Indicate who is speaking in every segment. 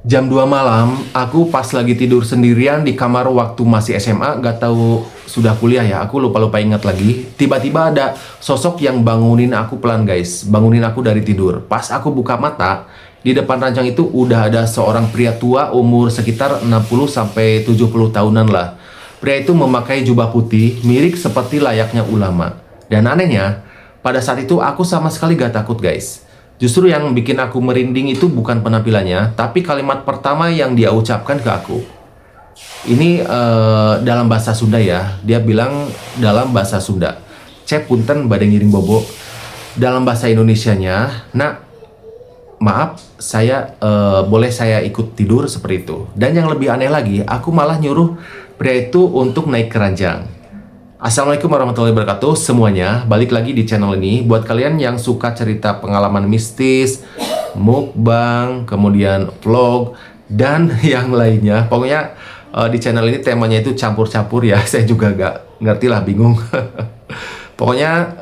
Speaker 1: Jam 2 malam, aku pas lagi tidur sendirian di kamar waktu masih SMA, gak tahu sudah kuliah ya, aku lupa-lupa ingat lagi. Tiba-tiba ada sosok yang bangunin aku pelan guys, bangunin aku dari tidur. Pas aku buka mata, di depan ranjang itu udah ada seorang pria tua umur sekitar 60 sampai 70 tahunan lah. Pria itu memakai jubah putih, mirip seperti layaknya ulama. Dan anehnya, pada saat itu aku sama sekali gak takut guys. Justru yang bikin aku merinding itu bukan penampilannya, tapi kalimat pertama yang dia ucapkan ke aku. Ini dalam bahasa Sunda ya. Dia bilang dalam bahasa Sunda. Cep punten bade ngiring bobo. Dalam bahasa Indonesianya, nak, maaf, saya boleh saya ikut tidur seperti itu. Dan yang lebih aneh lagi, aku malah nyuruh pria itu untuk naik ke ranjang. Assalamualaikum warahmatullahi wabarakatuh semuanya. Balik lagi di channel ini. Buat kalian yang suka cerita pengalaman mistis, mukbang, kemudian vlog, dan yang lainnya. Pokoknya di channel ini temanya itu campur-campur ya. Saya juga gak ngerti lah, bingung. Pokoknya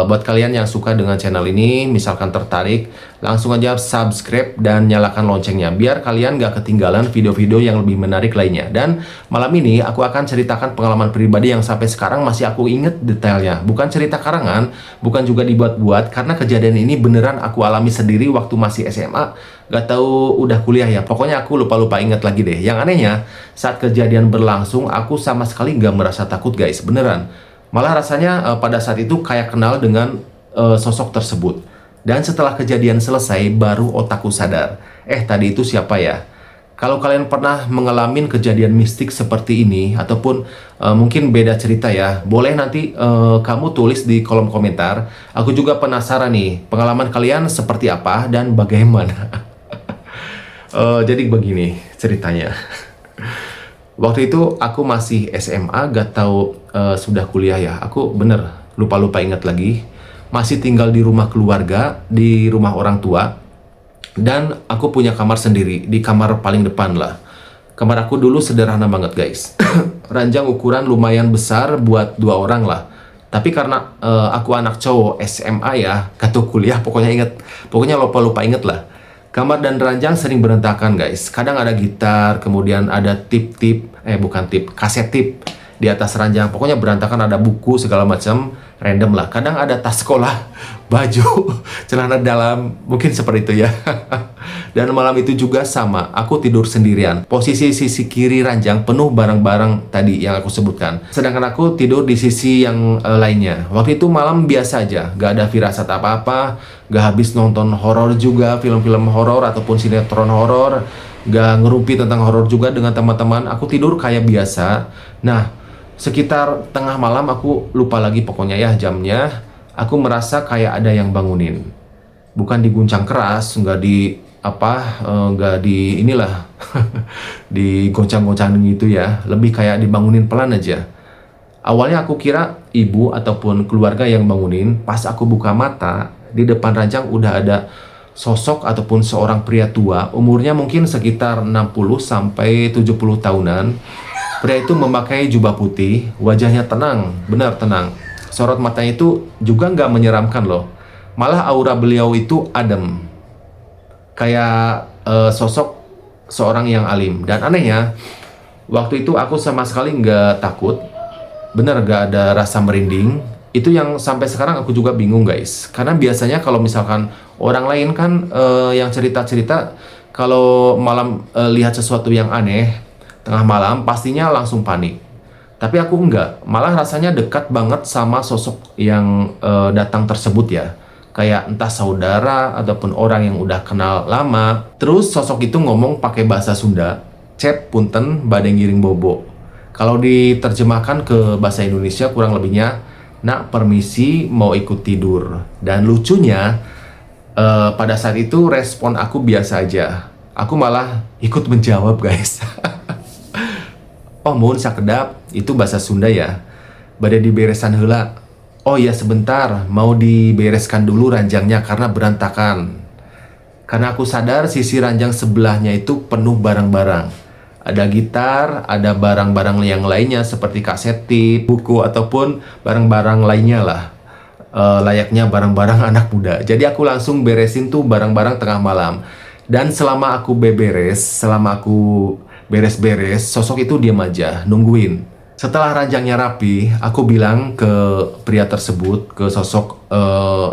Speaker 1: buat kalian yang suka dengan channel ini, misalkan tertarik, langsung aja subscribe dan nyalakan loncengnya biar kalian gak ketinggalan video-video yang lebih menarik lainnya. Dan malam ini aku akan ceritakan pengalaman pribadi yang sampai sekarang masih aku inget detailnya. Bukan cerita karangan, bukan juga dibuat-buat, karena kejadian ini beneran aku alami sendiri waktu masih SMA. Gak tahu udah kuliah ya, pokoknya aku lupa-lupa inget lagi deh. Yang anehnya, saat kejadian berlangsung, aku sama sekali gak merasa takut guys, beneran. Malah rasanya pada saat itu kayak kenal dengan sosok tersebut. Dan setelah kejadian selesai, baru otakku sadar. Tadi itu siapa ya? Kalau kalian pernah mengalami kejadian mistik seperti ini, ataupun mungkin beda cerita ya, boleh nanti kamu tulis di kolom komentar. Aku juga penasaran nih, pengalaman kalian seperti apa dan bagaimana? Jadi begini ceritanya. Waktu itu aku masih SMA, gak tahu sudah kuliah ya. Aku bener lupa-lupa ingat lagi. Masih tinggal di rumah keluarga, di rumah orang tua. Dan aku punya kamar sendiri, di kamar paling depan lah. Kamar aku dulu sederhana banget guys. Ranjang ukuran lumayan besar buat 2 orang lah. Tapi karena aku anak cowok SMA ya, gak tahu kuliah, pokoknya lupa-lupa inget lah. Kamar dan ranjang sering berantakan guys. Kadang ada gitar, kemudian ada kaset tip di atas ranjang. Pokoknya berantakan, ada buku segala macam, random lah. Kadang ada tas sekolah, baju, celana dalam, mungkin seperti itu ya. Dan malam itu juga sama, aku tidur sendirian. Posisi sisi kiri ranjang penuh barang-barang tadi yang aku sebutkan. Sedangkan aku tidur di sisi yang lainnya. Waktu itu malam biasa aja, gak ada firasat apa-apa, gak habis nonton horor juga, film-film horor ataupun sinetron horor, gak ngerumpi tentang horor juga dengan teman-teman. Aku tidur kayak biasa. Nah, sekitar tengah malam, aku lupa lagi pokoknya ya jamnya, aku merasa kayak ada yang bangunin. Bukan diguncang keras, nggak di inilah digoncang-goncang gitu ya, lebih kayak dibangunin pelan aja. Awalnya aku kira ibu ataupun keluarga yang bangunin. Pas aku buka mata, di depan ranjang udah ada sosok ataupun seorang pria tua, umurnya mungkin sekitar 60 sampai 70 tahunan. Pria itu memakai jubah putih, wajahnya tenang, benar tenang. Sorot matanya itu juga nggak menyeramkan loh. Malah aura beliau itu adem, kayak sosok seorang yang alim. Dan anehnya, waktu itu aku sama sekali nggak takut, bener gak ada rasa merinding. Itu yang sampai sekarang aku juga bingung guys. Karena biasanya kalau misalkan orang lain kan yang cerita-cerita, kalau malam lihat sesuatu yang aneh, tengah malam pastinya langsung panik. Tapi aku enggak, malah rasanya dekat banget sama sosok yang datang tersebut ya. Kayak entah saudara ataupun orang yang udah kenal lama. Terus sosok itu ngomong pakai bahasa Sunda, cep punten bade ngiring bobo. Kalau diterjemahkan ke bahasa Indonesia kurang lebihnya, nak permisi mau ikut tidur. Dan lucunya pada saat itu respon aku biasa aja. Aku malah ikut menjawab guys. Oh mohon sakedap, itu bahasa Sunda ya. Bade diberesan heula. Oh ya sebentar, mau dibereskan dulu ranjangnya karena berantakan. Karena aku sadar sisi ranjang sebelahnya itu penuh barang-barang. Ada gitar, ada barang-barang yang lainnya seperti kaset tip, buku, ataupun barang-barang lainnya lah. Layaknya barang-barang anak muda. Jadi aku langsung beresin tuh barang-barang tengah malam. Dan selama aku beres-beres, sosok itu diam aja, nungguin. Setelah ranjangnya rapi, aku bilang ke pria tersebut, ke sosok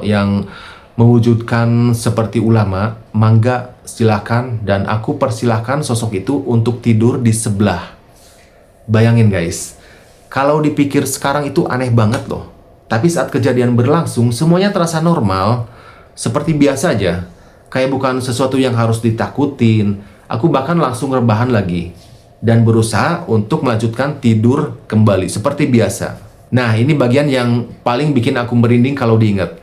Speaker 1: yang mewujudkan seperti ulama, mangga silakan, dan aku persilahkan sosok itu untuk tidur di sebelah. Bayangin guys, kalau dipikir sekarang itu aneh banget loh. Tapi saat kejadian berlangsung, semuanya terasa normal, seperti biasa aja. Kayak bukan sesuatu yang harus ditakutin. Aku bahkan langsung rebahan lagi dan berusaha untuk melanjutkan tidur kembali seperti biasa. Nah, ini bagian yang paling bikin aku merinding kalau diingat.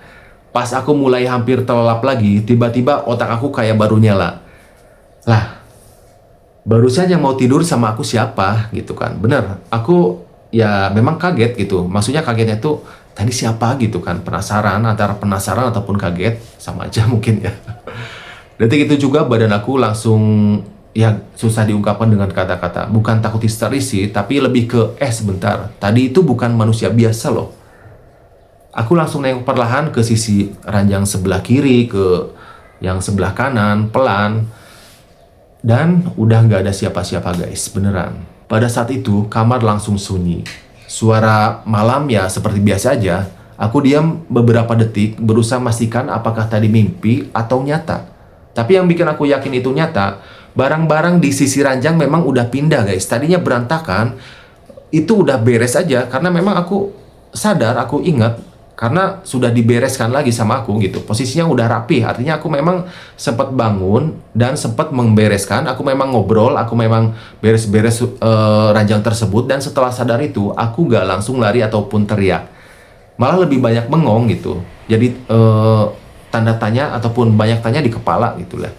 Speaker 1: Pas aku mulai hampir terlelap lagi, tiba-tiba otak aku kayak baru nyala. Lah, barusan yang mau tidur sama aku siapa gitu kan. Bener, aku ya memang kaget gitu. Maksudnya kagetnya tuh tadi siapa gitu kan. Penasaran, antara penasaran ataupun kaget, sama aja mungkin ya. Detik itu juga badan aku langsung ya susah diungkapkan dengan kata-kata. Bukan takut histeris sih, tapi lebih ke sebentar, tadi itu bukan manusia biasa loh. Aku langsung nengok perlahan ke sisi ranjang sebelah kiri, ke yang sebelah kanan, pelan. Dan udah nggak ada siapa-siapa guys, beneran. Pada saat itu, kamar langsung sunyi. Suara malam ya seperti biasa aja. Aku diam beberapa detik, berusaha memastikan apakah tadi mimpi atau nyata. Tapi yang bikin aku yakin itu nyata, barang-barang di sisi ranjang memang udah pindah guys. Tadinya berantakan, itu udah beres aja. Karena memang aku sadar, aku ingat, karena sudah dibereskan lagi sama aku gitu. Posisinya udah rapi, artinya aku memang sempat bangun dan sempat membereskan. Aku memang ngobrol, aku memang beres-beres ranjang tersebut. Dan setelah sadar itu, aku gak langsung lari ataupun teriak. Malah lebih banyak bengong gitu. Jadi tanda tanya ataupun banyak tanya di kepala gitu lah.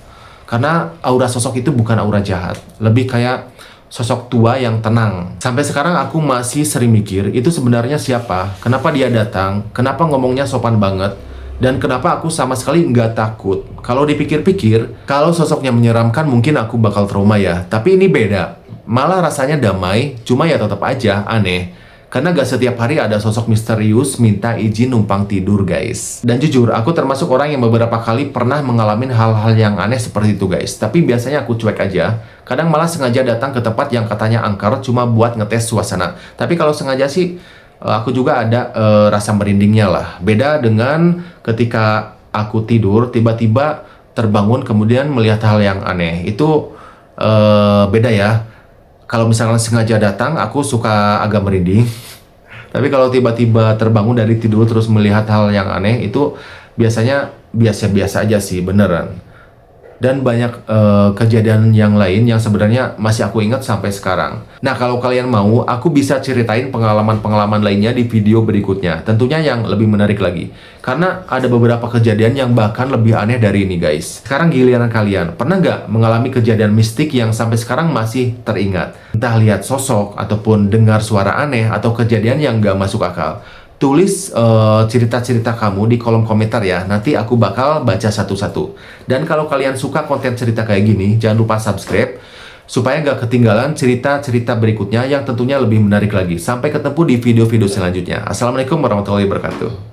Speaker 1: Karena aura sosok itu bukan aura jahat, lebih kayak sosok tua yang tenang. Sampai sekarang aku masih sering mikir, itu sebenarnya siapa? Kenapa dia datang? Kenapa ngomongnya sopan banget? Dan kenapa aku sama sekali nggak takut? Kalau dipikir-pikir, kalau sosoknya menyeramkan mungkin aku bakal trauma ya. Tapi ini beda. Malah rasanya damai, cuma ya tetap aja aneh. Karena gak setiap hari ada sosok misterius minta izin numpang tidur guys. Dan jujur, aku termasuk orang yang beberapa kali pernah mengalami hal-hal yang aneh seperti itu guys. Tapi biasanya aku cuek aja. Kadang malah sengaja datang ke tempat yang katanya angker cuma buat ngetes suasana. Tapi kalau sengaja sih, aku juga ada rasa merindingnya lah. Beda dengan ketika aku tidur, tiba-tiba terbangun kemudian melihat hal yang aneh. Itu beda ya. Kalau misalnya sengaja datang, aku suka agak merinding. Tapi kalau tiba-tiba terbangun dari tidur terus melihat hal yang aneh, itu biasanya biasa-biasa aja sih, beneran. Dan banyak kejadian yang lain yang sebenarnya masih aku ingat sampai sekarang. Nah, kalau kalian mau, aku bisa ceritain pengalaman-pengalaman lainnya di video berikutnya. Tentunya yang lebih menarik lagi. Karena ada beberapa kejadian yang bahkan lebih aneh dari ini guys. Sekarang giliran kalian, pernah nggak mengalami kejadian mistik yang sampai sekarang masih teringat? Entah lihat sosok, ataupun dengar suara aneh, atau kejadian yang nggak masuk akal. Tulis cerita-cerita kamu di kolom komentar ya. Nanti aku bakal baca satu-satu. Dan kalau kalian suka konten cerita kayak gini, jangan lupa subscribe supaya nggak ketinggalan cerita-cerita berikutnya yang tentunya lebih menarik lagi. Sampai ketemu di video-video selanjutnya. Assalamualaikum warahmatullahi wabarakatuh.